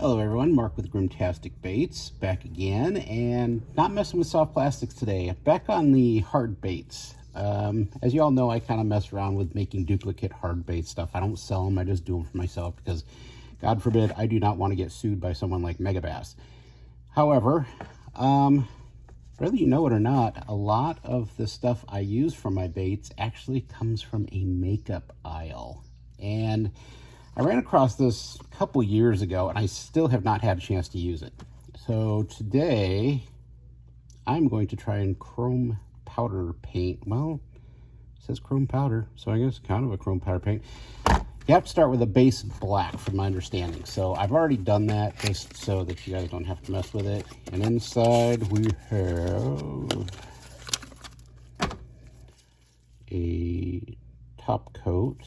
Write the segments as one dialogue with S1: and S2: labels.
S1: Hello everyone, Mark with Grimtastic Baits, back again, and not messing with soft plastics today. Back on the hard baits. As you all know, I kind of mess around with making duplicate hard bait stuff. I don't sell them, I just do them for myself because, God forbid, I do not want to get sued by someone like Megabass. However, whether you know it or not, a lot of the stuff I use for my baits actually comes from a makeup aisle. And I ran across this a couple years ago, and I still have not had a chance to use it. So today, I'm going to try and chrome powder paint. Well, it says chrome powder, so I guess kind of a chrome powder paint. You have to start with a base black, from my understanding. So I've already done that, just so that you guys don't have to mess with it. And inside we have a top coat,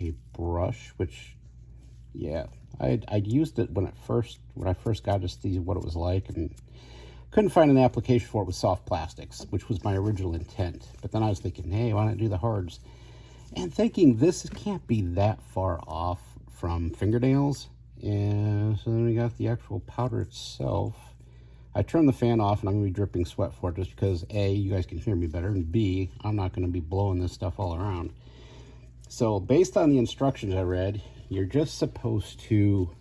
S1: a brush, which, yeah, I'd used it when I first got to see what it was like, and couldn't find an application for it with soft plastics, which was my original intent. But then I was thinking, hey, why not do the hards? And thinking this can't be that far off from fingernails. And so then we got the actual powder itself. I turned the fan off, and I'm gonna be dripping sweat for it just because A, you guys can hear me better, and B, I'm not gonna be blowing this stuff all around. So based on the instructions I read, you're just supposed to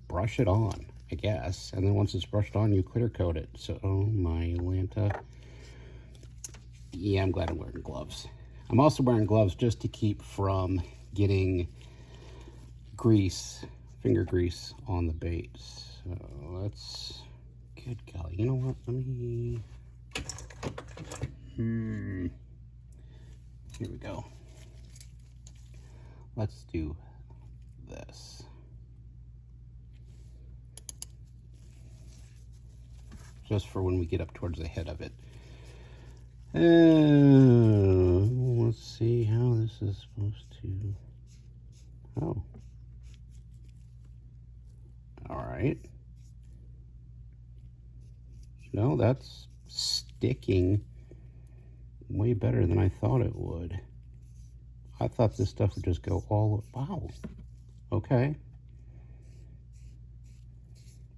S1: brush it on, I guess. And then once it's brushed on, you clear coat it. So, oh my Lanta. Yeah, I'm glad I'm wearing gloves. I'm also wearing gloves just to keep from getting grease, finger grease on the bait. So let's, good golly, you know what? Let me, here we go. Let's do this. Just for when we get up towards the head of it. Let's see how this is supposed to... Oh. Alright. No, that's sticking way better than I thought it would. I thought this stuff would just go all... Wow. Okay.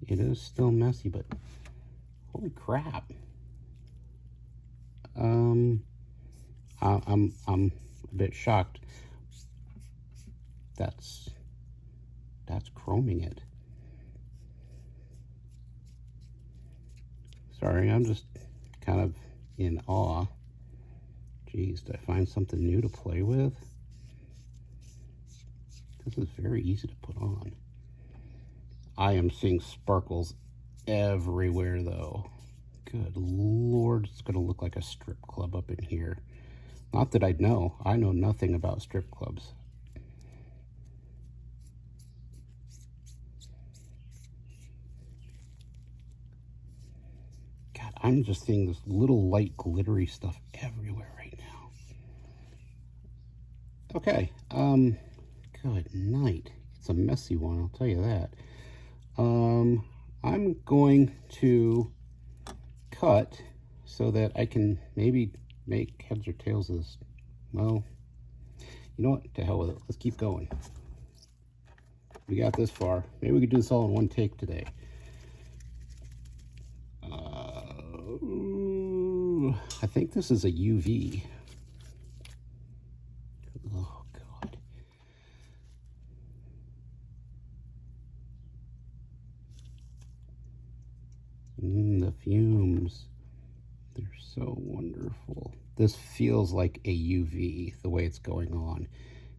S1: It is still messy, but holy crap. I'm a bit shocked. That's chroming it. Sorry, I'm just kind of in awe. Jeez, did I find something new to play with? This is very easy to put on. I am seeing sparkles everywhere, though. Good Lord, it's going to look like a strip club up in here. Not that I'd know. I know nothing about strip clubs. God, I'm just seeing this little light glittery stuff everywhere right now. Okay, good night. It's a messy one, I'll tell you that. I'm going to cut so that I can maybe make heads or tails of this. Well, you know what? To hell with it. Let's keep going. We got this far. Maybe we could do this all in one take today. I think this is a UV. Oh, God. The fumes. They're so wonderful. This feels like a UV, the way it's going on.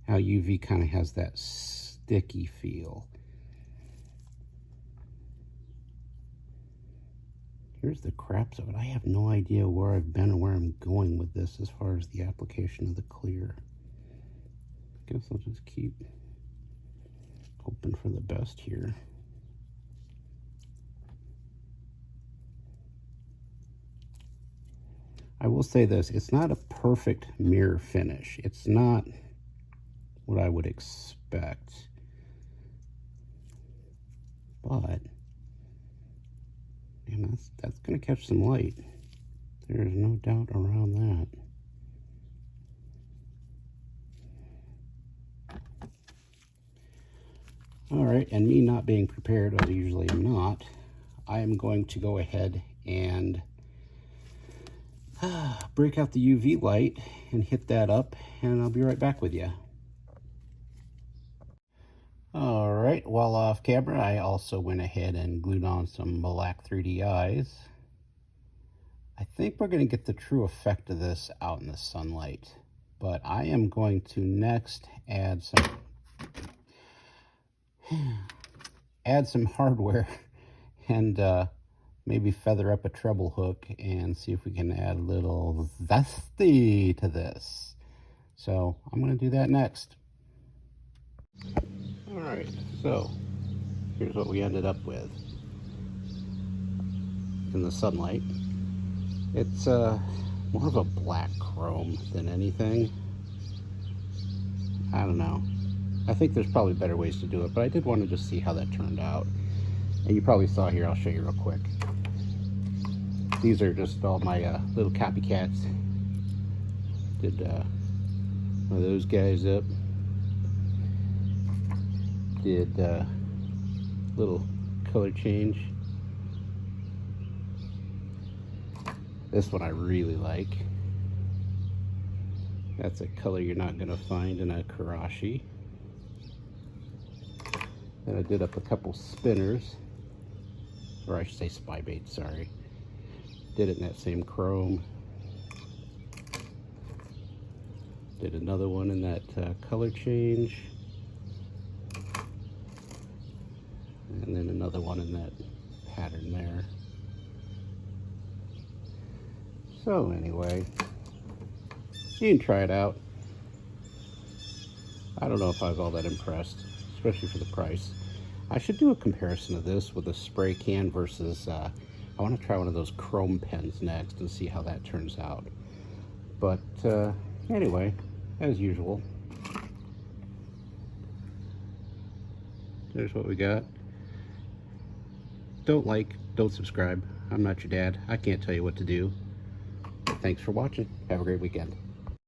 S1: How UV kind of has that sticky feel. Here's the craps of it. I have no idea where I've been or where I'm going with this as far as the application of the clear. I guess I'll just keep hoping for the best here. I will say this, it's not a perfect mirror finish. It's not what I would expect. But, man, that's going to catch some light. There's no doubt around that. All right, and me not being prepared, as I usually am not, I am going to go ahead and break out the UV light and hit that up, and I'll be right back with you. All right, while off camera, I also went ahead and glued on some black 3D eyes. I think we're going to get the true effect of this out in the sunlight, but I am going to next add some hardware and maybe feather up a treble hook and see if we can add a little zesty to this. So I'm going to do that next. All right, so here's what we ended up with in the sunlight. It's more of a black chrome than anything. I don't know. I think there's probably better ways to do it, but I did want to just see how that turned out. And you probably saw here, I'll show you real quick. These are just all my little copycats. Did one of those guys up. Did little color change. This one I really like. That's a color you're not going to find in a Karashi. Then I did up a couple spinners, or I should say spy bait, sorry. Did it in that same chrome. Did another one in that color change. And then another one in that pattern there. So anyway, you can try it out. I don't know if I was all that impressed, especially for the price. I should do a comparison of this with a spray can versus, I want to try one of those chrome pens next and see how that turns out. But anyway, as usual, there's what we got. Don't like, don't subscribe. I'm not your dad. I can't tell you what to do. Thanks for watching. Have a great weekend.